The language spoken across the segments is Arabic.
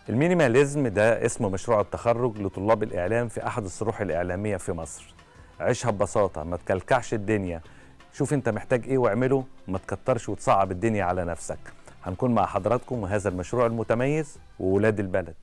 المينيماليزم ده اسم مشروع التخرج لطلاب الإعلام في أحد الصروح الإعلامية في مصر. عيشها ببساطة، ما تكلكعش الدنيا، شوف انت محتاج ايه واعمله، ما تكترش وتصعب الدنيا على نفسك. هنكون مع حضراتكم وهذا المشروع المتميز وولاد البلد.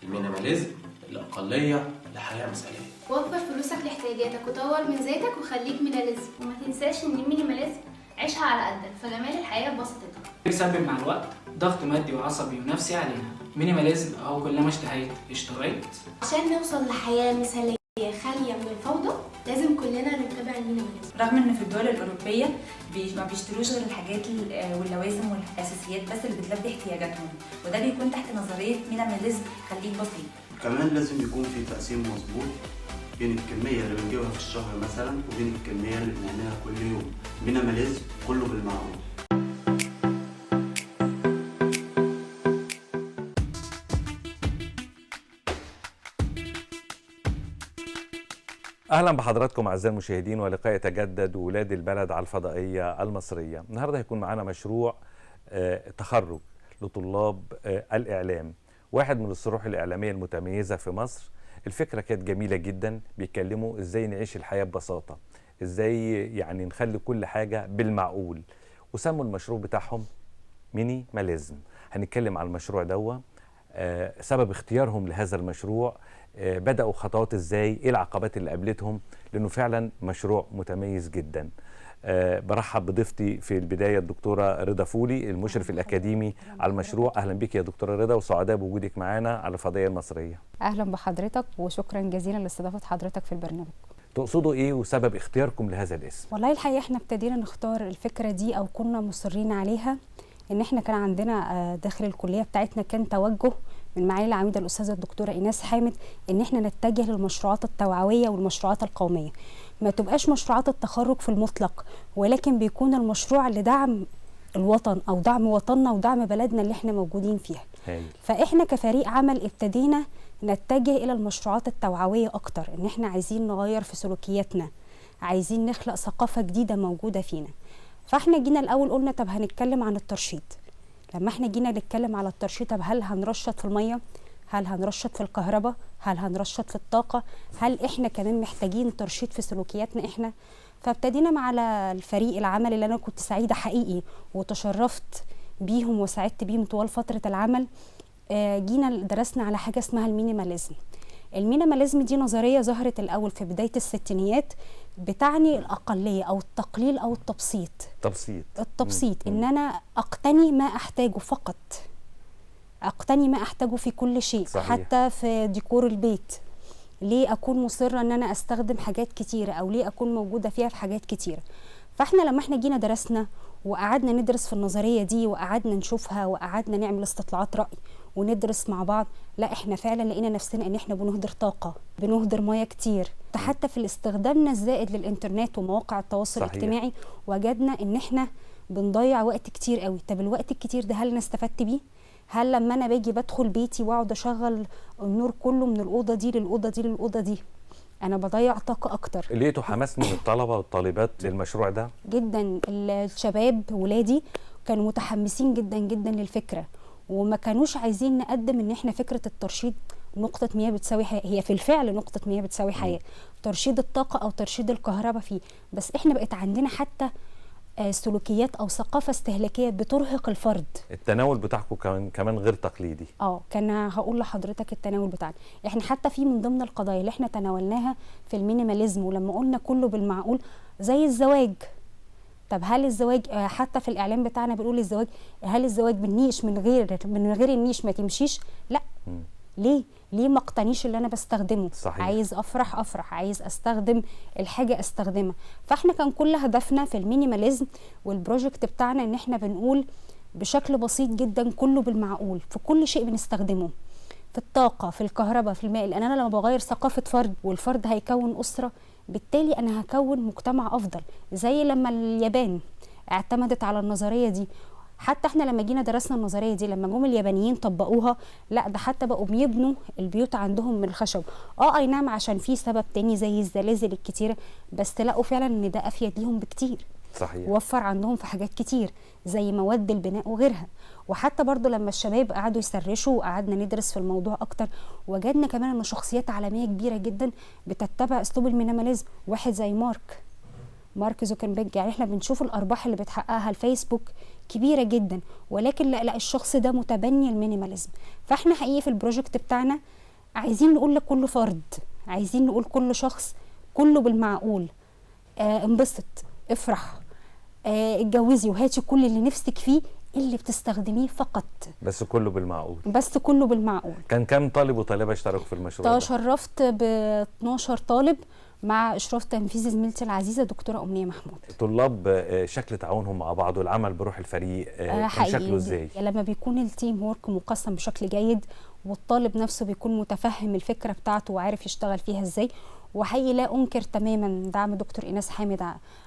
المينيماليزم الأقلية لحياة مثالية. وفر فلوسك لاحتياجاتك وطور من ذاتك وخليك مينيماليزم، وما تنساش ان المينيماليزم عيشها على قدك، فجمال الحياة ببساطتها. بيسبب مع الوقت ضغط مادي وعصبي ونفسي علينا. مينيماليزم أو كلما اشتريت. عشان نوصل لحياة مثالية خالية من الفوضى لازم كلنا نتبع المينيماليزم. رغم ان في الدول الأوروبية ما بيشتروش غير الحاجات واللوازم والأساسيات بس اللي بتلبي احتياجاتهم، وده بيكون تحت نظرية مينيماليزم خليك بسيط. كمان لازم يكون في تقسيم مظبوط بين الكمية اللي بنجيبها في الشهر مثلا وبين الكمية اللي بنعملها كل يوم. مينيماليزم كله بالمعقول. اهلا بحضراتكم اعزائي المشاهدين، ولقاء يتجدد ولاد البلد على الفضائيه المصريه. النهارده هيكون معانا مشروع تخرج لطلاب الاعلام، واحد من الصروح الاعلاميه المتميزه في مصر. الفكره كانت جميله جدا، بيتكلموا ازاي نعيش الحياه ببساطه، ازاي يعني نخلي كل حاجه بالمعقول، وسموا المشروع بتاعهم مينيماليزم. هنتكلم عن المشروع دوت، سبب اختيارهم لهذا المشروع، بدأوا خطوات ازاي، ايه العقبات اللي قابلتهم، لانه فعلا مشروع متميز جدا. برحب بضيفتي في البدايه الدكتوره رضا فولي، المشرف الاكاديمي على المشروع. اهلا بك يا دكتوره رضا، وسعداء بوجودك معانا على الفضائيه المصريه. اهلا بحضرتك وشكرا جزيلا لاستضافه حضرتك في البرنامج. تقصدوا ايه وسبب اختياركم لهذا الاسم؟ والله الحقيقه احنا ابتدينا نختار الفكره دي او كنا مصرين عليها، ان احنا كان عندنا داخل الكليه بتاعتنا كان توجه من معالي العميده الاستاذه الدكتوره ايناس حامد ان احنا نتجه للمشروعات التوعويه والمشروعات القوميه، ما تبقاش مشروعات التخرج في المطلق، ولكن بيكون المشروع لدعم الوطن او دعم وطننا ودعم بلدنا اللي احنا موجودين فيها. فاحنا كفريق عمل ابتدينا نتجه الى المشروعات التوعويه اكتر، ان احنا عايزين نغير في سلوكياتنا، عايزين نخلق ثقافه جديده موجوده فينا. فاحنا جينا الاول قلنا طب هنتكلم عن الترشيد. لما احنا جينا نتكلم على الترشيد، طب هل هنرشد في الميه؟ هل هنرشد في الكهرباء؟ هل هنرشد في الطاقه؟ هل احنا كمان محتاجين ترشيد في سلوكياتنا احنا؟ فابتدينا مع الفريق العمل اللي انا كنت سعيده حقيقي وتشرفت بيهم وسعدت بيهم طوال فتره العمل. جينا درسنا على حاجه اسمها المينيماليزم. المينيماليزم دي نظريه ظهرت الاول في بدايه الستينيات، بتعني الاقليه او التقليل او التبسيط. التبسيط ان انا اقتني ما احتاجه فقط، اقتني ما احتاجه في كل شيء. صحيح. حتى في ديكور البيت، ليه اكون مصره ان انا استخدم حاجات كتيره، او ليه اكون موجوده فيها في حاجات كتيره. فاحنا لما احنا جينا درسنا وقعدنا ندرس في النظريه دي وقعدنا نشوفها وقعدنا نعمل استطلاعات راي وندرس مع بعض، لا احنا فعلا لقينا نفسنا ان احنا بنهدر طاقه، بنهدر ميه كتير. حتى في استخدامنا الزائد للانترنت ومواقع التواصل الاجتماعي وجدنا ان احنا بنضيع وقت كتير قوي. طب الوقت الكتير ده هل انا استفدت بيه؟ هل لما انا باجي بدخل بيتي واقعد اشغل النور كله من الاوضه دي للاوضه دي للاوضه دي، انا بضيع طاقه اكتر. لقيتوا حماس من الطلبه والطالبات للمشروع ده؟ جدا. الشباب ولادي كانوا متحمسين جدا جدا للفكره، وما كانوش عايزين نقدم ان احنا فكره الترشيد نقطه مياه بتساوي حياه، هي في الفعل نقطه مياه بتساوي حياه، ترشيد الطاقه او ترشيد الكهرباء فيه، بس احنا بقت عندنا حتى سلوكيات او ثقافه استهلاكيه بترهق الفرد. التناول بتاعكم كمان غير تقليدي. كان هقول لحضرتك التناول بتاعنا، احنا حتى في من ضمن القضايا اللي احنا تناولناها في المينيماليزم ولما قلنا كله بالمعقول، زي الزواج. طب هل الزواج حتى في الاعلام بتاعنا بنقول الزواج، هل الزواج بالنيش من غير النيش ما تمشيش؟ لا. ليه ما اقتنيش اللي انا بستخدمه؟ صحيح. عايز افرح، عايز استخدم الحاجه استخدمها. فاحنا كان كل هدفنا في المينيماليزم والبروجكت بتاعنا ان احنا بنقول بشكل بسيط جدا كله بالمعقول في كل شيء بنستخدمه، في الطاقه، في الكهرباء، في الماء. لان انا لما بغير ثقافه فرد والفرد هيكون اسره، بالتالي انا هكون مجتمع افضل. زي لما اليابان اعتمدت على النظريه دي، حتى احنا لما جينا درسنا النظريه دي، لما جم اليابانيين طبقوها، لا ده حتى بقوا بيبنوا البيوت عندهم من الخشب. اي نعم عشان في سبب تاني زي الزلازل الكتيره، بس لقوا فعلا ان ده افيد ليهم بكتير. صحيح. وفر عندهم في حاجات كتير زي مواد البناء وغيرها. وحتى برضو لما الشباب قعدوا يسرشوا وقعدنا ندرس في الموضوع اكتر، وجدنا كمان ان شخصيات عالميه كبيره جدا بتتبع اسلوب المينيماليزم. واحد زي مارك زوكربيرج، يعني احنا بنشوف الارباح اللي بتحققها الفيسبوك كبيره جدا، ولكن لا الشخص ده متبني المينيماليزم. فاحنا حقيقي في البروجكت بتاعنا عايزين نقول لكل فرد، عايزين نقول كل شخص، كله بالمعقول. انبسط، افرح، اتجوزي وهاتي كل اللي نفسك فيه اللي بتستخدميه فقط، بس كله بالمعقول. بس كله بالمعقول. كان كم طالب وطالبه اشتركوا في المشروع ده؟ تشرفت ب 12 طالب مع اشراف تنفيذي زميلتي العزيزه دكتوره امنيه محمود. طلاب شكل تعاونهم مع بعض والعمل بروح الفريق كان شكله ازاي؟ لما بيكون التيم وورك مقسم بشكل جيد والطالب نفسه بيكون متفهم الفكره بتاعته وعارف يشتغل فيها ازاي. وحقيقي لا انكر تماما دعم دكتور ايناس حامد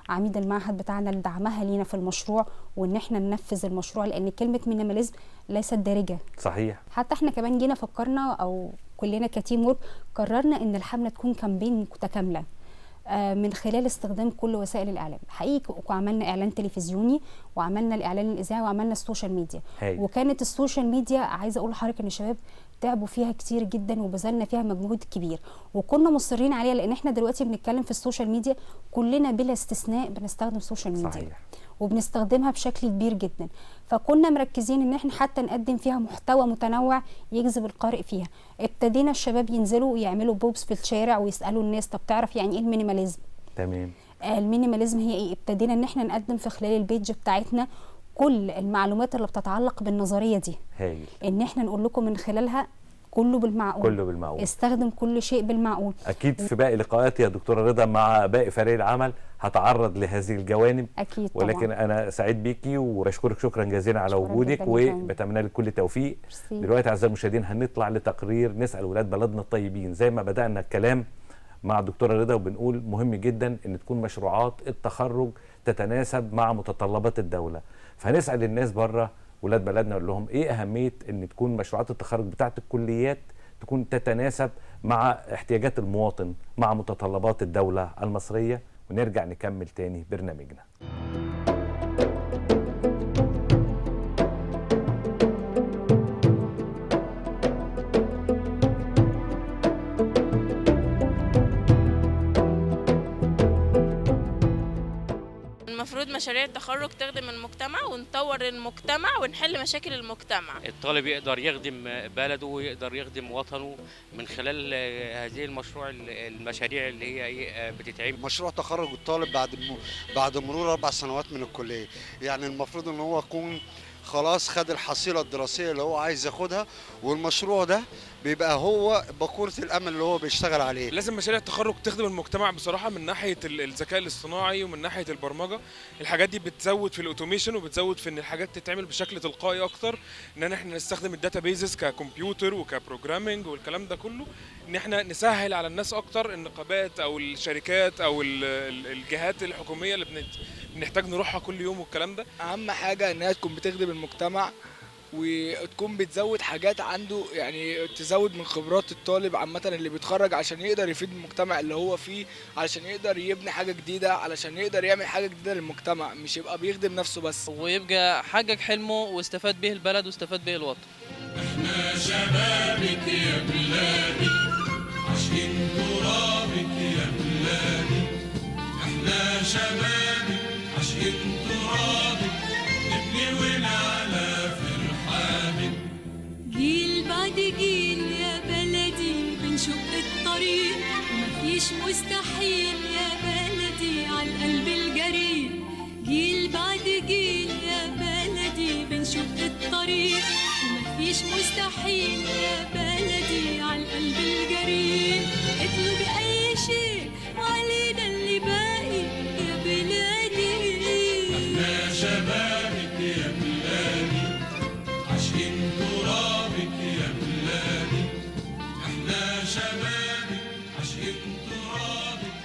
عميد المعهد بتاعنا لدعمها لينا في المشروع، وان احنا ننفذ المشروع، لان كلمه مينيماليزم ليست دارجه. صحيح. حتى احنا كمان جينا فكرنا او كلنا كتيم وورك قررنا ان الحمله تكون كامبين متكامله من خلال استخدام كل وسائل الاعلام. حقيقي وعملنا اعلان تلفزيوني وعملنا الاعلان الاذاعي وعملنا السوشيال ميديا. وكانت السوشيال ميديا عايزه اقول لحضرتك ان الشباب تعبوا فيها كتير جدا وبذلنا فيها مجهود كبير، وكنا مصرين عليها، لان احنا دلوقتي بنتكلم في السوشيال ميديا كلنا بلا استثناء بنستخدم السوشيال ميديا. صحيح. وبنستخدمها بشكل كبير جدا، فكنا مركزين ان احنا حتى نقدم فيها محتوى متنوع يجذب القارئ فيها. ابتدينا الشباب ينزلوا يعملوا بوبس في الشارع ويسالوا الناس طب تعرف يعني ايه المينيماليزم؟ تمام. المينيماليزم هي ايه؟ ابتدينا ان احنا نقدم في خلال البيج بتاعتنا كل المعلومات اللي بتتعلق بالنظريه دي. هايل. ان احنا نقول لكم من خلالها كله بالمعقول، كله بالمعقول، استخدم كل شيء بالمعقول. اكيد في باقي لقاءاتي يا دكتوره رضا مع باقي فريق العمل هتعرض لهذه الجوانب اكيد طبعا. ولكن انا سعيد بيكي وبشكرك شكرا جزيلا على وجودك وبتمنى لك كل التوفيق. دلوقتي اعزائي المشاهدين هنطلع لتقرير نسال ولاد بلدنا الطيبين زي ما بدانا الكلام مع الدكتوره رضا، وبنقول مهم جدا ان تكون مشروعات التخرج تتناسب مع متطلبات الدوله. فهنسال الناس بره ولاد بلدنا نقول لهم ايه اهميه ان تكون مشروعات التخرج بتاعه الكليات تكون تتناسب مع احتياجات المواطن مع متطلبات الدوله المصريه، ونرجع نكمل تاني برنامجنا. المفروض مشاريع التخرج تخدم المجتمع ونطور المجتمع ونحل مشاكل المجتمع. الطالب يقدر يخدم بلده ويقدر يخدم وطنه من خلال هذه المشاريع اللي هي بتتعمل. مشروع تخرج الطالب بعد مرور 4 سنوات من الكلية، يعني المفروض ان هو يكون خلاص خد الحصيلة الدراسية اللي هو عايز ياخدها، والمشروع ده بيبقى هو بقورة الأمل اللي هو بيشتغل عليه. لازم مشاريع التخرج تخدم المجتمع بصراحة من ناحية الذكاء الاصطناعي ومن ناحية البرمجة. الحاجات دي بتزود في الاوتوميشن وبتزود في ان الحاجات تتعمل بشكل تلقائي اكتر، ان احنا نستخدم الداتابيزز ككمبيوتر وكبروجرامينج والكلام ده كله، ان احنا نسهل على الناس اكتر، النقابات او الشركات او الجهات الحكومية اللي بنحتاج نروحها كل يوم والكلام ده. اهم حاجة انها تكون بتخدم المجتمع وتكون بتزود حاجات عنده، يعني تزود من خبرات الطالب عامة اللي بيتخرج عشان يقدر يفيد المجتمع اللي هو فيه، علشان يقدر يبني حاجة جديدة، علشان يقدر يعمل حاجة جديدة للمجتمع، مش يبقى بيخدم نفسه بس، ويبقى حقق حلمه واستفاد به البلد واستفاد به الوطن. احنا شبابك يا بلادي، عاشقين ترابك يا بلادي، احنا شبابك عاشقين ترابك، نبني ونعلى جيل بعد جيل يا بلدي بنشق الطريق، ومفيش مستحيل يا بلدي عالقلب الجريء. جيل بعد جيل يا بلدي بنشق الطريق، ومفيش مستحيل يا بلدي عالقلب الجريء. اطلب أي شيء وعلينا اللي باقي يا بلادي. احنا شبابك يا بلادي، عاشقين ترابك يا بلادي، احنا شبابك عاشقين ترابك،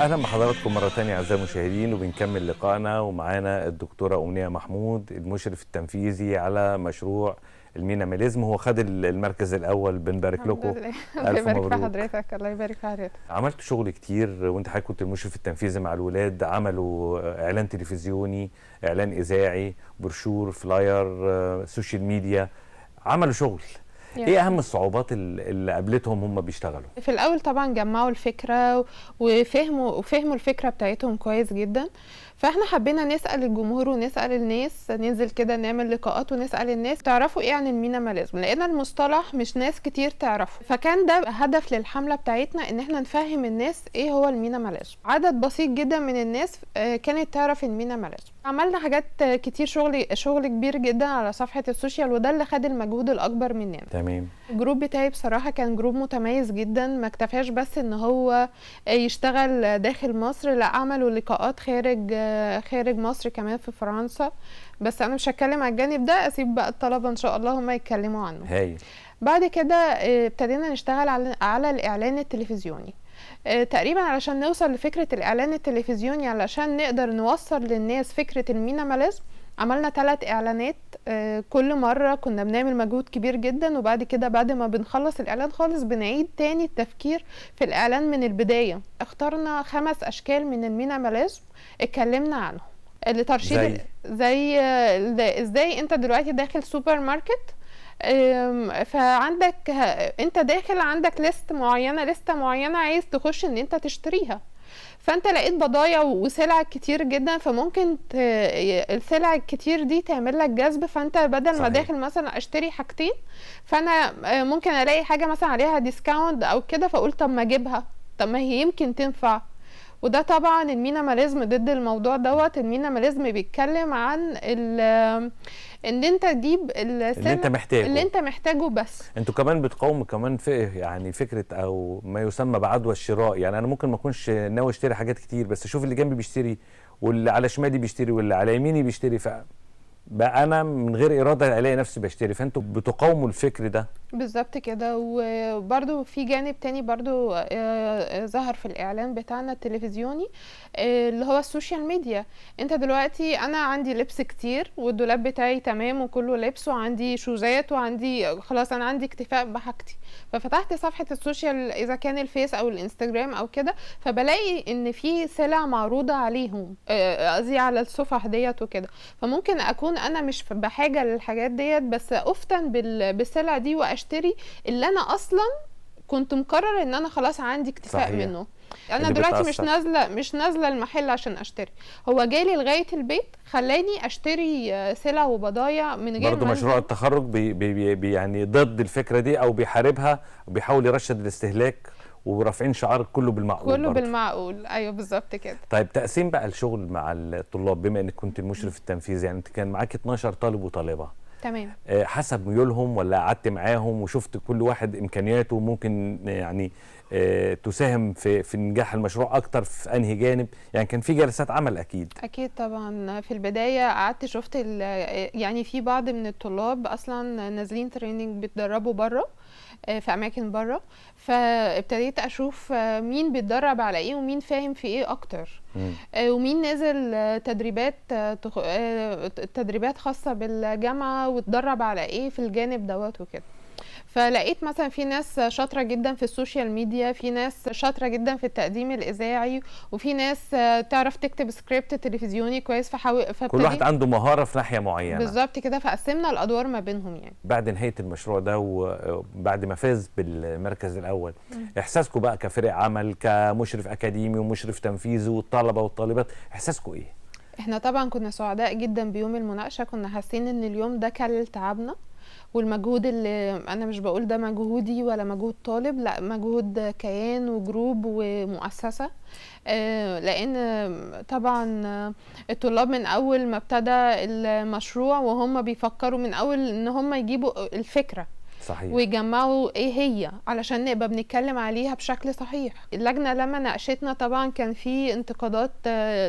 اهلا بحضراتكم مره ثانيه اعزائي المشاهدين، وبنكمل لقائنا ومعانا الدكتوره أمنية محمود المشرف التنفيذي على مشروع المينيماليزم. هو خد المركز الاول، بنبارك لكم. الله يبارك في حضرتك. الله يبارك في حضرتك. عملت شغل كتير وانت حضرتك كنت المشرف التنفيذي مع الولاد، عملوا اعلان تلفزيوني، اعلان اذاعي، بروشور، فلاير، سوشيال ميديا، عملوا شغل. ايه اهم الصعوبات اللي قابلتهم هم بيشتغلوا؟ في الاول طبعا جمعوا الفكره وفهموا الفكره بتاعتهم كويس جدا، فاحنا حبينا نسال الجمهور ونسال الناس، ننزل كده نعمل لقاءات ونسال الناس تعرفوا ايه عن المينيماليزم، لان المصطلح مش ناس كتير تعرفه، فكان ده هدف للحمله بتاعتنا ان احنا نفهم الناس ايه هو المينيماليزم. عدد بسيط جدا من الناس كانت تعرف المينيماليزم. عملنا حاجات كتير، شغل كبير جدا على صفحه السوشيال، وده اللي خد المجهود الاكبر مننا. تمام. الجروب بتاعي بصراحه كان جروب متميز جدا، ما اكتفاش بس ان هو يشتغل داخل مصر، لا عملوا لقاءات خارج مصر كمان في فرنسا، بس انا مش هتكلم على الجانب ده، اسيب بقى الطلبه ان شاء الله هم يتكلموا عنه. هاي. بعد كده ابتدينا نشتغل على الاعلان التلفزيوني، تقريبا علشان نوصل لفكره الاعلان التلفزيوني، علشان نقدر نوصل للناس فكره المينيماليزم. عملنا 3 اعلانات، كل مره كنا بنعمل مجهود كبير جدا، وبعد كده بعد ما بنخلص الاعلان خالص بنعيد تاني التفكير في الاعلان من البدايه. اخترنا 5 اشكال من المينيماليزم اتكلمنا عنهم لترشيد زي ازاي انت دلوقتي داخل سوبر ماركت، فعندك انت داخل عندك لستة معينة عايز تخش ان انت تشتريها، فانت لقيت بضايع وسلع كتير جدا، فممكن السلع الكتير دي تعمل لك جذب، فانت بدل ما داخل مثلا اشتري حاجتين، فانا ممكن الاقي حاجة مثلا عليها ديسكاونت او كده، فاقول طب ما اجيبها، طب ما هي يمكن تنفع. وده طبعا المينيماليزم ضد الموضوع دوت. المينيماليزم بيتكلم عن ان انت تجيب اللي انت محتاجه بس. انتوا كمان بتقاوموا كمان يعني فكره او ما يسمى بعدوى الشراء، يعني انا ممكن ما اكونش ناوي اشتري حاجات كتير، بس اشوف اللي جنبي بيشتري واللي على شمالي بيشتري واللي على يميني بيشتري، بقى انا من غير اراده الاقي نفسي بشتري. فانتوا بتقاوموا الفكر ده بالظبط كده. وبرده في جانب تاني برده ظهر في الاعلان بتاعنا التلفزيوني، اللي هو السوشيال ميديا. انت دلوقتي انا عندي لبس كتير والدولاب بتاعي تمام وكله لبس، وعندي شوزات، وعندي خلاص انا عندي اكتفاء بحاجتي، ففتحت صفحة السوشيال اذا كان الفيس او الانستجرام او كده، فبلاقي ان في سلع معروضة عليهم، قصدي على الصفح ديت وكده، فممكن اكون انا مش بحاجة للحاجات ديت، بس افتن بالسلع دي واشتري اللي انا اصلا كنت مقرر ان انا خلاص عندي اكتفاء منه. انا دلوقتي مش نازله المحل عشان اشتري، هو جالي لغايه البيت خلاني اشتري سلع وبضايع من غير. برضه مشروع التخرج بي يعني ضد الفكره دي او بيحاربها وبيحاول يرشد الاستهلاك، ورافعين شعار كله بالمعقول. كله بالمعقول، ايوه بالظبط كده. طيب تقسيم بقى الشغل مع الطلاب، بما انك كنت المشرف التنفيذي، يعني انت كان معاك 12 طالب وطالبه، تمام، حسب ميولهم ولا قعدت معاهم وشفت كل واحد امكانياته ممكن يعني تساهم في نجاح المشروع اكتر في انهي جانب؟ يعني كان في جلسات عمل اكيد طبعا. في البدايه قعدت شفت يعني في بعض من الطلاب اصلا نازلين تريننج بيتدربوا بره في اماكن بره، فابتديت اشوف مين بيتدرب على ايه ومين فاهم في ايه اكتر، ومين نازل تدريبات خاصه بالجامعه واتدرب على ايه في الجانب دوت وكده. فلقيت مثلا في ناس شاطره جدا في السوشيال ميديا، في ناس شاطره جدا في التقديم الاذاعي، وفي ناس تعرف تكتب سكريبت تلفزيوني كويس، كل واحد عنده مهاره في ناحيه معينه. بالظبط كده، فقسمنا الادوار ما بينهم. يعني بعد نهايه المشروع ده وبعد ما فاز بالمركز الاول، احساسكم بقى كفريق عمل، كمشرف اكاديمي ومشرف تنفيذي والطلبه والطالبات، احساسكم ايه؟ احنا طبعا كنا سعداء جدا بيوم المناقشه، كنا حاسين ان اليوم ده كل تعبنا والمجهود، اللي انا مش بقول ده مجهودي ولا مجهود طالب، لا مجهود كيان وجروب ومؤسسة، لان طبعا الطلاب من اول ما ابتدى المشروع وهم بيفكروا من اول ان هم يجيبوا الفكرة صحيح ويجمعوا ايه هي علشان نبقى بنتكلم عليها بشكل صحيح. اللجنة لما ناقشتنا طبعا كان في انتقادات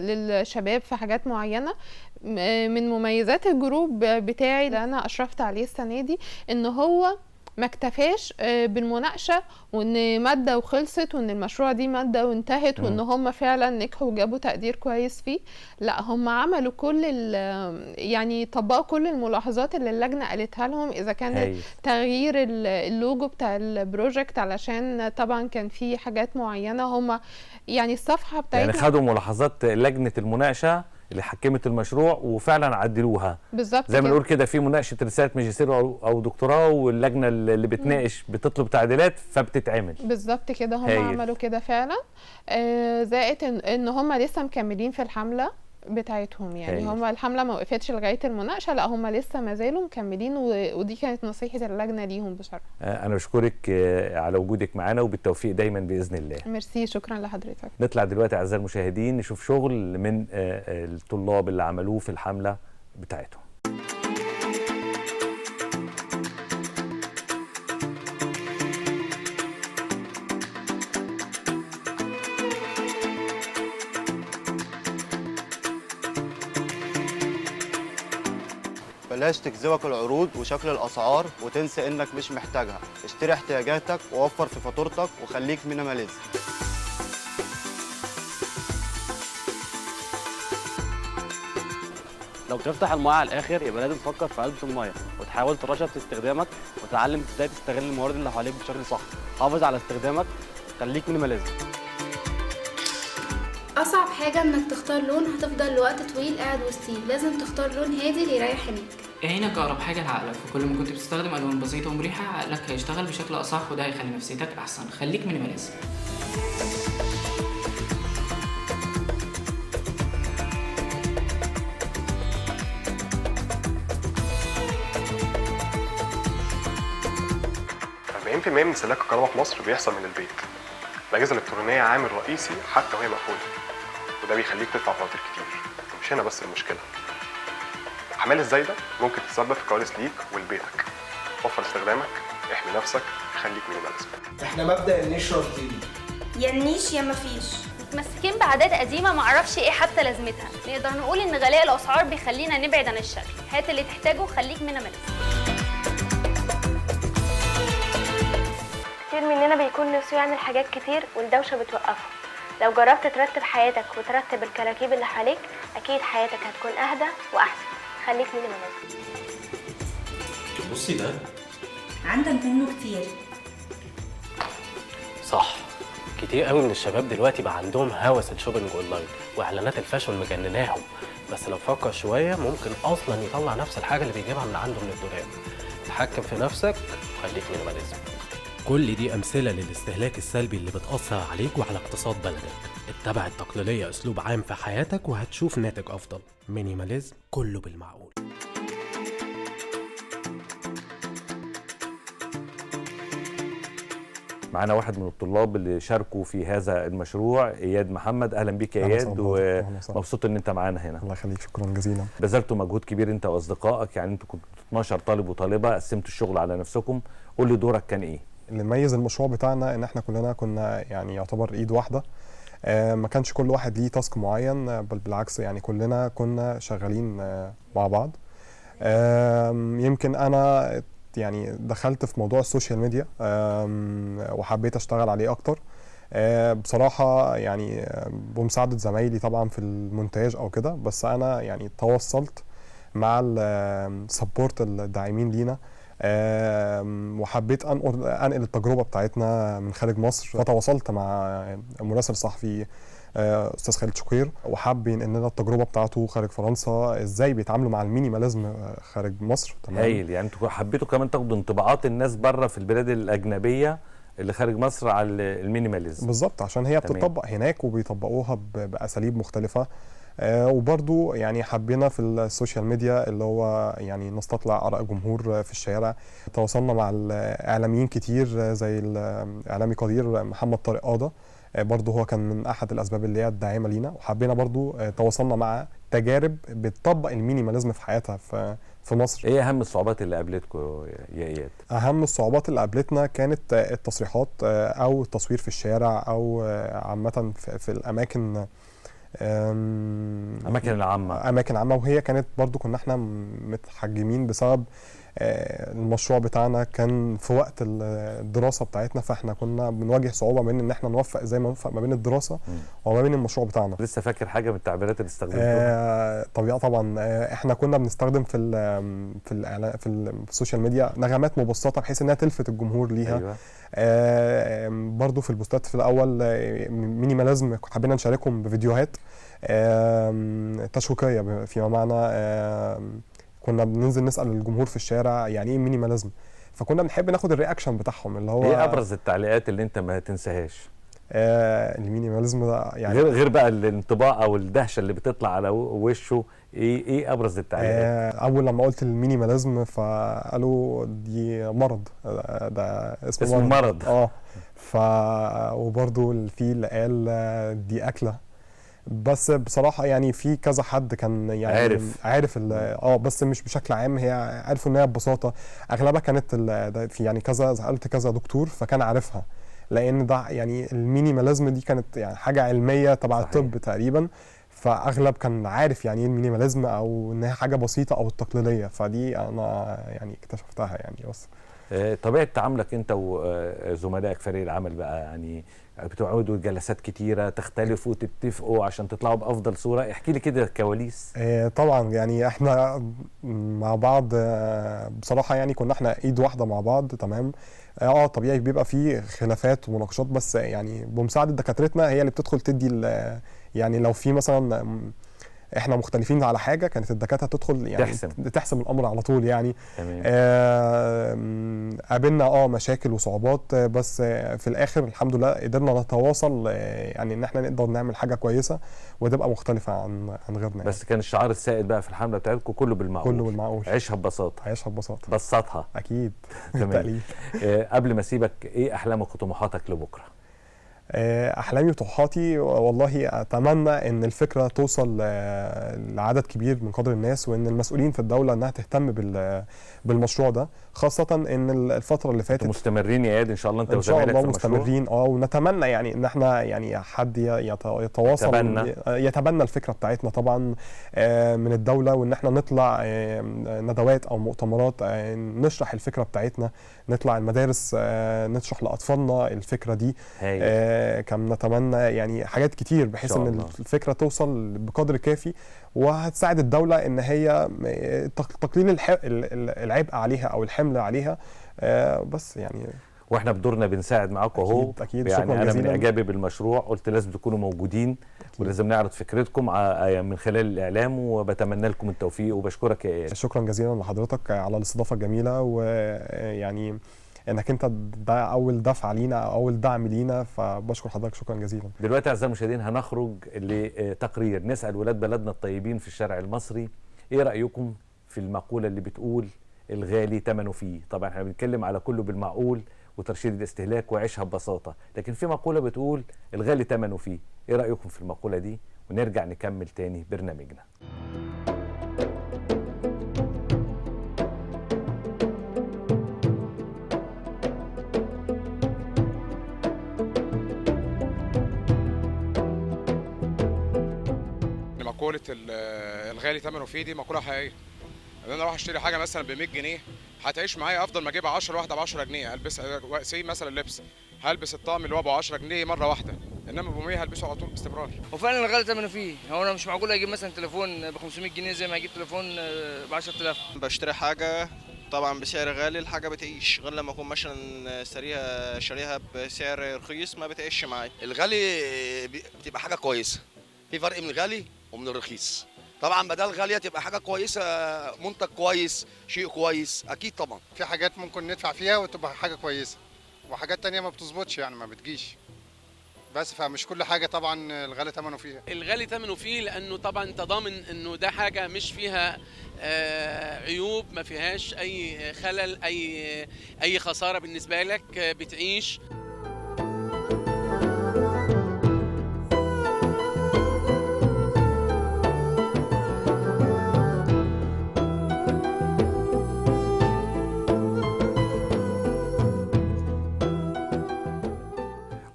للشباب في حاجات معينة. من مميزات الجروب بتاعي اللي انا اشرفت عليه السنة دي ان هو ما اكتفاش بالمناقشه وان ماده وخلصت وان المشروع دي ماده وانتهت وان هم فعلا نجحوا وجابوا تقدير كويس فيه. لا، هم عملوا كل يعني طبقوا كل الملاحظات اللي اللجنه قالتها لهم، اذا كان تغيير اللوجو بتاع البروجكت علشان طبعا كان في حاجات معينه هم يعني الصفحه بتاعتهم يعني خدوا ملاحظات لجنه المناقشه اللي حكمت المشروع وفعلا عدلوها بالظبط زي ما نقول كده في مناقشه رساله ماجستير او دكتوراه، واللجنه اللي بتناقش بتطلب تعديلات فبتتعمل بالظبط كده. هم عملوا كده فعلا. زائد ان هم لسه مكملين في الحمله بتاعتهم، يعني هم الحمله ما وقفتش لغايه المناقشه، لا هم لسه ما زالوا مكملين، ودي كانت نصيحه اللجنه ليهم بصراحه. انا بشكرك على وجودك معانا وبالتوفيق دايما باذن الله. ميرسي، شكرا لحضرتك. نطلع دلوقتي اعزائي المشاهدين نشوف شغل من الطلاب اللي عملوه في الحمله بتاعتهم. بلاش تجذبك العروض وشكل الاسعار وتنسى انك مش محتاجها. اشتري احتياجاتك ووفر في فاتورتك وخليك مينيماليزم. لو تفتح المايه على الاخر يبقى لازم تفكر في علبه المايه وتحاول ترشد في استخدامك وتتعلم ازاي تستغل الموارد اللي حواليك بشكل صح. حافظ على استخدامك، خليك مينيماليزم. اصعب حاجه انك تختار لون هتفضل لوقت طويل قاعد وسطيه، لازم تختار لون هادي اللي يريح عينيك. عينك اقرب حاجه لعقلك، فكل ما كنت بتستخدم الوان بسيطه ومريحه عقلك هيشتغل بشكل اصح، وده هيخلي نفسيتك احسن. خليك مينيماليزم. من استهلاك الكهرباء في مصر بيحصل من البيت. الأجهزة الإلكترونية عامل رئيسي حتى وهي مقفولة، وده بيخليك تدفع فواتير كتير. مش هنا بس المشكلة، الأحمال الزايدة ممكن تسبب في كوارث ليك ولبيتك. وفر استخدامك، احمي نفسك، خليك مينيماليزم. احنا مبدأ النيش رافضينه، يا النيش يا مفيش. متمسكين بعادات قديمه معرفش ايه حتى لازمتها. نقدر نقول ان غلاء الاسعار بيخلينا نبعد عن الشكل. هات اللي تحتاجه، خليك مينيماليزم. كتير مننا بيكون نفسه يعمل حاجات كتير والدوشة بتوقفه. لو جربت ترتب حياتك وترتب الكراكيب اللي حواليك أكيد حياتك هتكون أهدى وأحسن. خليك مينيماليزم. بصي ده عندك منه كتير. صح، كتير قوي من الشباب دلوقتي بقى عندهم هوس الشوبينج اونلاين واعلانات الفاشون مجنناهم، بس لو فكر شويه ممكن اصلا يطلع نفس الحاجه اللي بيجيبها من عنده من الدولاب. اتحكم في نفسك وخليك مينيماليزم. كل دي أمثلة للاستهلاك السلبي اللي بتأثر عليك وعلى اقتصاد بلدك. اتبع التقليدية أسلوب عام في حياتك وهتشوف ناتج أفضل. مينيماليزم، كله بالمعقول. معنا واحد من الطلاب اللي شاركوا في هذا المشروع، اياد محمد. اهلا بيك يا اياد، ومبسوط ان انت معانا هنا. الله يخليك، شكرا جزيلا. بذلتوا مجهود كبير انت واصدقائك، يعني انتوا كنتوا 12 طالب وطالبه، قسمتوا الشغل على نفسكم. قول لي دورك كان ايه؟ اللي ميز المشروع بتاعنا ان احنا كلنا كنا يعني يعتبر ايد واحده، ما كانش كل واحد ليه تاسك معين، بل بالعكس يعني كلنا كنا شغالين مع بعض. يمكن انا يعني دخلت في موضوع السوشيال ميديا وحبيت اشتغل عليه اكتر بصراحه، يعني بمساعده زمايلي طبعا في المونتاج او كده، بس انا يعني تواصلت مع السبورت الداعمين لينا وحبيت انقل التجربه بتاعتنا من خارج مصر. فتواصلت مع مراسل صحفي استاذ خالد شقير، وحب ينقل لنا التجربه بتاعته خارج فرنسا، ازاي بيتعاملوا مع المينيماليزم خارج مصر. تمام، هايل. يعني انتوا حبيتوا كمان تاخدوا انطباعات الناس بره في البلاد الاجنبيه اللي خارج مصر على المينيماليزم. بالظبط، عشان هي بتطبق هناك وبيطبقوها باساليب مختلفه. وبرضو يعني حبينا في السوشيال ميديا اللي هو يعني نستطلع آراء الجمهور في الشارع. تواصلنا مع الإعلاميين كتير زي الإعلامي قدير محمد طارق قاضة، برضو هو كان من أحد الأسباب اللي هي الداعمة لينا. وحبينا برضو تواصلنا مع تجارب بتطبق المينيماليزم في حياتها في مصر. ايه اهم الصعوبات اللي قابلتكم يا اياد؟ اهم الصعوبات اللي قابلتنا كانت التصريحات او التصوير في الشارع او عامة في الاماكن اماكن العامه، وهي كانت برضو كنا احنا متحجمين بسبب المشروع بتاعنا كان في وقت الدراسه بتاعتنا، فاحنا كنا بنواجه صعوبه بين ان احنا نوفق زي ما نوفق ما بين الدراسه وما بين المشروع بتاعنا. لسه فاكر حاجه من التعبيرات اللي استخدمتوها؟ طبعا احنا كنا بنستخدم في السوشيال ميديا نغمات مبسطه بحيث انها تلفت الجمهور ليها. أيوة. برضو في البوستات في الاول مينيماليزم حبينا نشاركهم بفيديوهات تشويقيه، فيما معنى كنا بننزل نسال الجمهور في الشارع يعني ايه مينيماليزم، فكنا بنحب ناخد الرياكشن بتاعهم اللي هو ايه ابرز التعليقات اللي انت ما تنساهاش؟ المينيماليزم ده يعني غير بقى الانطباع او الدهشه اللي بتطلع على وشه، ايه ابرز التعليقات؟ اول لما قلت المينيماليزم فقالوا دي مرض، ده اسمه مرض. وبرضو في اللي قال دي اكله. بس بصراحه يعني في كذا حد كان يعني عارف بس مش بشكل عام، هي عارفوا ان هي ببساطه اغلبها كانت في يعني كذا سالت كذا دكتور فكان عارفها، لان ده يعني المينيماليزم دي كانت يعني حاجه علميه تبع الطب تقريبا، فاغلب كان عارف يعني ايه المينيماليزم او ان هي حاجه بسيطه او التقليديه، فدي انا يعني اكتشفتها يعني. بس طبيعه تعاملك انت وزملائك فريق العمل بقى، يعني بتقعدوا جلسات كتيره تختلفوا تتفقوا عشان تطلعوا بافضل صوره، احكي لي كده الكواليس. طبعا يعني احنا مع بعض بصراحه يعني كنا احنا ايد واحده مع بعض تمام. طبيعي بيبقى في خلافات ومناقشات، بس يعني بمساعده دكاترتنا هي اللي بتدخل تدي يعني لو في مثلا احنا مختلفين على حاجه كانت الدكاتره تدخل يعني تحسم الامر على طول يعني. قابلنا مشاكل وصعوبات، بس في الاخر الحمد لله قدرنا نتواصل يعني ان احنا نقدر نعمل حاجه كويسه وتبقى مختلفه عن غيرنا. بس كان الشعار السائد بقى في الحمله بتاعتكم كله بالمعقول. كله بالمعقول. عيشها ببساطه. عيشها ببساطه. بسطها. اكيد. تمام. قبل ما اسيبك، ايه احلامك وطموحاتك لبكره؟ احلامي وطموحاتي والله اتمنى ان الفكره توصل لعدد كبير من قدر الناس، وان المسؤولين في الدوله انها تهتم بالمشروع ده، خاصه ان الفتره اللي فاتت مستمرين يا اياد ان شاء الله انت وزمايلك في المشروع. مستمرين ونتمنى يعني ان احنا يعني حد يتواصل يتبنى الفكره بتاعتنا طبعا من الدوله، وان احنا نطلع ندوات او مؤتمرات نشرح الفكره بتاعتنا، نطلع المدارس نشرح لاطفالنا الفكره دي. كم نتمنى يعني حاجات كتير بحيث ان الفكره توصل بقدر كافي، وهتساعد الدوله ان هي تقليل العبء عليها او الحمل عليها. بس يعني واحنا بدورنا بنساعد معاكم اهو. اكيد يعني شكرا انا جزيلا. من اعجابي بالمشروع قلت لازم تكونوا موجودين ولازم نعرض فكرتكم من خلال الاعلام، وبتمنى لكم التوفيق وبشكرك يا اياد. شكرا جزيلا لحضرتك على الاستضافه الجميله، ويعني انك انت ده اول دفعه لينا او اول دعم لينا، فبشكر حضرتك شكرا جزيلا. دلوقتي اعزائي المشاهدين هنخرج لتقرير نسال ولاد بلدنا الطيبين في الشارع المصري ايه رايكم في المقوله اللي بتقول الغالي ثمنه فيه. طبعا احنا بنتكلم على كله بالمعقول وترشيد الاستهلاك وعيشها ببساطه، لكن في مقوله بتقول الغالي ثمنه فيه. ايه رايكم في المقوله دي؟ ونرجع نكمل تاني برنامجنا. مقولة الغالي ثمنه فيه دي مقولة حقيقية. انا اروح اشتري حاجة مثلا ب 100 جنيه هتعيش معايا افضل ما اجيب 10 واحدة ب 10 جنيه البسها. سي مثلا اللبس هلبس الطقم اللي هو ب 10 جنيه مرة واحدة، انما ب 100 هلبسه على طول باستمرار. وفعلا الغالي ثمنه فيه. هو انا مش معقول اجيب مثلا تليفون ب 500 جنيه زي ما اجيب تليفون ب 10000. بشتري حاجة طبعا بسعر غالي، الحاجة بتعيش، غير لما اكون مثلا شاريها بسعر رخيص ما بتعيش معايا. الغالي بتبقى حاجة كويسة، في فرق من الغالي ومن الرخيص. طبعا بدل غاليه تبقى حاجه كويسه، منتج كويس، شيء كويس، اكيد طبعا. في حاجات ممكن ندفع فيها وتبقى حاجه كويسه، وحاجات تانية ما بتظبطش يعني ما بتجيش، بس فمش كل حاجه طبعا الغالي ثمنه فيها. الغالي ثمنه فيه لانه طبعا تضامن انه ده حاجه مش فيها عيوب، ما فيهاش اي خلل، اي خساره بالنسبه لك، بتعيش.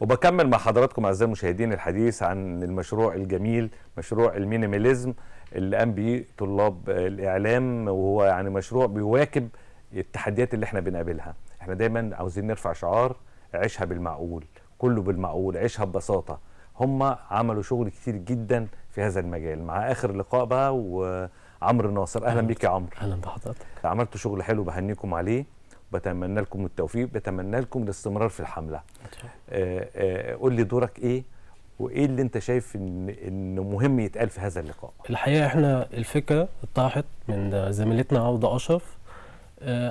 وبكمل مع حضراتكم اعزائي المشاهدين الحديث عن المشروع الجميل، مشروع المينيماليزم اللي قام به طلاب الاعلام، وهو يعني مشروع بيواكب التحديات اللي احنا بنقابلها. احنا دايما عاوزين نرفع شعار عيشها بالمعقول، كله بالمعقول، عيشها ببساطه. هم عملوا شغل كتير جدا في هذا المجال. مع اخر لقاء بقى وعمرو ناصر، اهلا بيك يا عمرو. اهلا بحضرتك. عملتوا شغل حلو بهنيكم عليه، بتمنى لكم التوفيق، بتمنى لكم الاستمرار في الحمله. قول لي دورك ايه، وايه اللي انت شايف انه مهم يتقال في هذا اللقاء؟ الحقيقه احنا الفكره اتطرحت من زميلتنا عوضة اشرف،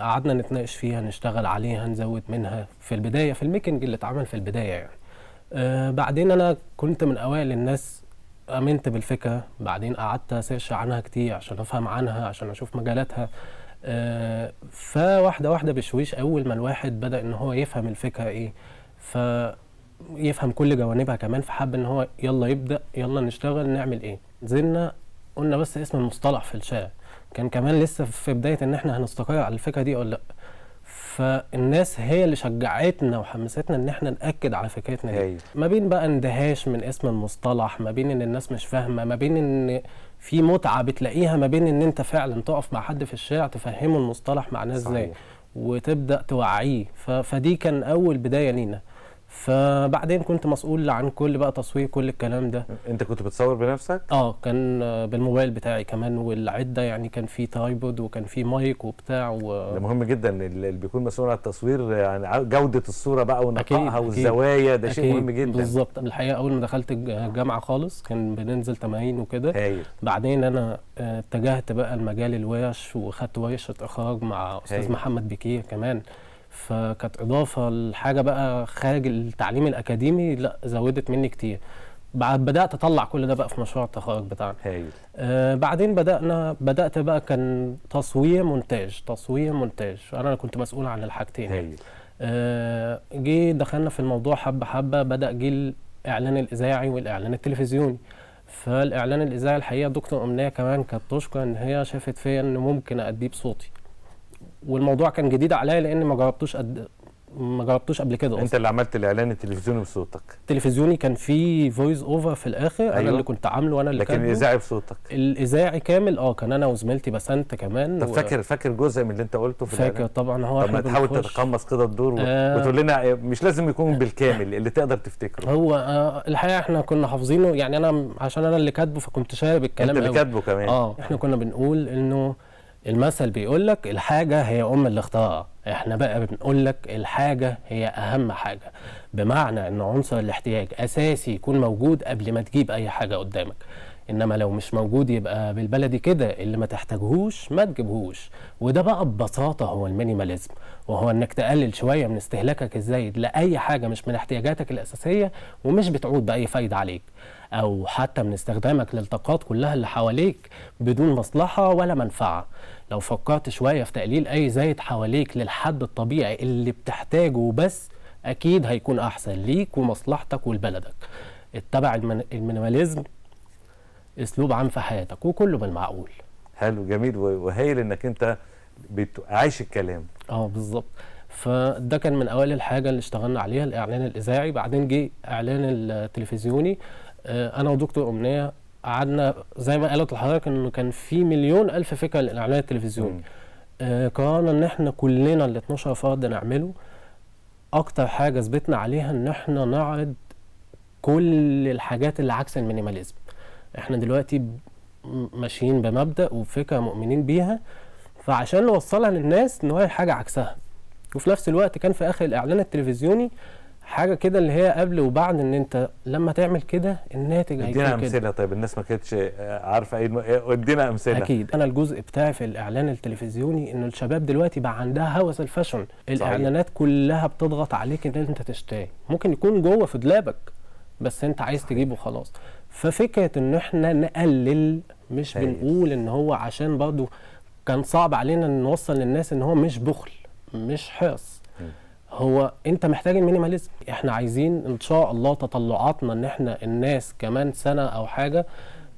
قعدنا نتناقش فيها، نشتغل عليها، نزود منها في البدايه في الميكنج اللي اتعمل في البدايه يعني. بعدين انا كنت من اوائل الناس امنت بالفكره، بعدين قعدت اسيرش عنها كتير عشان افهم عنها، عشان اشوف مجالاتها. فواحده واحده بشويش، اول ما الواحد بدا ان هو يفهم الفكره ايه، فيفهم كل جوانبها كمان، فحب ان هو يلا يبدا، يلا نشتغل، نعمل ايه. نزلنا قلنا بس اسم المصطلح في الشارع، كان كمان لسه في بدايه ان احنا هنستقر على الفكره دي ولا لا. فالناس هي اللي شجعتنا وحمستنا ان احنا ناكد على فكرتنا دي. ما بين بقى اندهاش من اسم المصطلح، ما بين ان الناس مش فاهمه، ما بين ان في متعه بتلاقيها ما بين ان انت فعلا تقف مع حد في الشارع تفهمه المصطلح معناه ازاي وتبدا توعيه. فدي كان اول بدايه لينا. فبعدين كنت مسؤول عن كل بقى تصوير كل الكلام ده. انت كنت بتصور بنفسك؟ كان بالموبايل بتاعي كمان، والعده يعني كان في ترايبود وكان في مايك وبتاع ده مهم جدا اللي بيكون مسؤول عن التصوير، يعني جوده الصوره بقى ونقائها والزوايا، ده شيء مهم جدا. بالظبط. الحقيقه اول ما دخلت الجامعه خالص كان بننزل تمارين وكده. بعدين انا اتجهت بقى لمجال الورش، وخدت ورشه اخراج مع استاذ محمد بكير كمان. فكانت اضافه لحاجه بقى خارج التعليم الاكاديمي، لا زودت مني كتير. بدات اطلع كل ده بقى في مشروع التخرج بتاعنا. بعدين بدات بقى كان تصوير مونتاج. انا كنت مسؤول عن الحاجتين. دخلنا في الموضوع حبه، بدا جه الاعلان الاذاعي والاعلان التلفزيوني. فالاعلان الاذاعي الحقيقه دكتور امنيه كمان كانت تشكر ان هي شافت فيا ان ممكن اديه بصوتي، والموضوع كان جديد عليا لان ما جربتوش قبل كده. انت اللي عملت الاعلان التلفزيوني بصوتك؟ التلفزيوني كان فيه فويس اوفر في الاخر. أيوة. انا اللي كنت عامله وانا اللي لكن الاذاعي بصوتك؟ الاذاعي كامل كان انا وزميلتي بسنت كمان. طب فاكر جزء من اللي انت قلته في فاكر طبعا. هو طب ما تحاول تتقمص كده الدور وتقول لنا، مش لازم يكون بالكامل، اللي تقدر تفتكره. هو الحقيقه احنا كنا حافظينه يعني، انا عشان انا اللي كاتبه فكنت شارب الكلام. انت اللي كاتبه كمان؟ احنا كنا بنقول انه المثل بيقول لك الحاجة هي أم الاختراع، احنا بقى بنقول لك الحاجة هي أهم حاجة، بمعنى إن عنصر الاحتياج أساسي يكون موجود قبل ما تجيب أي حاجة قدامك. إنما لو مش موجود يبقى بالبلدي كده اللي ما تحتاجهوش ما تجيبهوش. وده بقى ببساطة هو المينيماليزم، وهو إنك تقلل شوية من استهلاكك الزايد لأي حاجة مش من احتياجاتك الأساسية ومش بتعود بأي فايدة عليك، أو حتى من استخدامك للطاقات كلها اللي حواليك بدون مصلحة ولا منفعة. لو فكرت شوية في تقليل أي زايد حواليك للحد الطبيعي اللي بتحتاجه بس، أكيد هيكون أحسن ليك ومصلحتك ولبلدك. اتبع المينيماليزم أسلوب عام في حياتك وكله بالمعقول. حلو، جميل، وهايل إنك أنت عايش الكلام. بالظبط. فده كان من أوائل الحاجة اللي اشتغلنا عليها، الإعلان الإذاعي. بعدين جه إعلان التلفزيوني. أنا ودكتور أمنية قعدنا زي ما قالت لحضرتك انه كان في مليون الف فكره للاعلان التلفزيوني. قررنا ان احنا كلنا ال 12 فرد نعمله. اكتر حاجه ثبتنا عليها ان احنا نعرض كل الحاجات اللي عكس المينيماليزم. احنا دلوقتي ماشيين بمبدا وفكره مؤمنين بيها، فعشان نوصلها للناس ان هي حاجه عكسها. وفي نفس الوقت كان في اخر الاعلان التلفزيوني حاجه كده اللي هي قبل وبعد، ان انت لما تعمل كده الناتج هيكون كده. ادينا امثله. طيب الناس ما كانتش عارفه ايه، ادينا امثله. اكيد. انا الجزء بتاعي في الاعلان التلفزيوني انه الشباب دلوقتي بقى عندها هوس الفاشن. الاعلانات كلها بتضغط عليك ان انت تشتري، ممكن يكون جوه في دولابك بس انت عايز تجيبه خلاص. ففكره ان احنا نقلل، مش بنقول ان هو عشان برضه كان صعب علينا ان نوصل للناس ان هو مش بخل مش حرص، هو انت محتاج المينيماليزم. احنا عايزين ان شاء الله تطلعاتنا ان احنا الناس كمان سنه او حاجه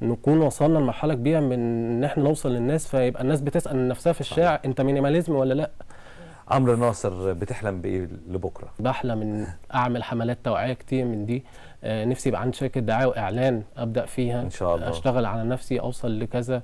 نكون وصلنا لمرحله كبيره من ان احنا نوصل للناس، فيبقى الناس بتسال نفسها في الشارع انت مينيماليزم ولا لا. عمرو ناصر، بتحلم بايه لبكره؟ بحلم ان اعمل حملات توعيه كتير من دي. نفسي يبقى عندي شركه دعايه واعلان ابدا فيها ان شاء الله، اشتغل على نفسي اوصل لكذا.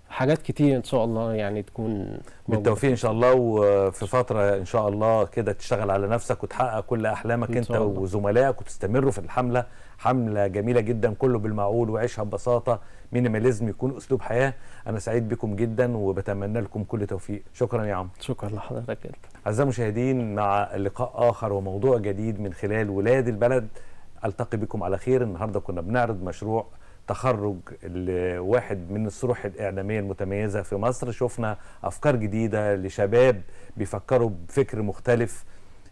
حاجات كتير ان شاء الله يعني تكون بالتوفيق ان شاء الله، وفي فتره ان شاء الله كده تشتغل على نفسك وتحقق كل احلامك انت وزملائك، وتستمروا في الحمله. حمله جميله جدا، كله بالمعقول وعيشها ببساطه. مينيماليزم يكون اسلوب حياه. انا سعيد بكم جدا وبتمنى لكم كل توفيق. شكرا يا عمرو. شكرا لحضرتك انت. اعزائي المشاهدين، مع لقاء اخر وموضوع جديد من خلال ولاد البلد. التقي بكم على خير. النهارده كنا بنعرض مشروع تخرج لواحد من الصروح الإعلامية المتميزة في مصر. شفنا أفكار جديدة لشباب بيفكروا بفكر مختلف،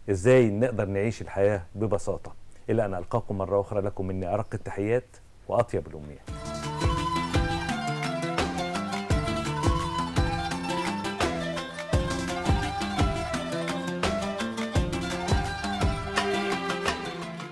إزاي نقدر نعيش الحياة ببساطة. إلى أن ألقاكم مرة أخرى، لكم مني أرق التحيات وأطيب الأمنيات.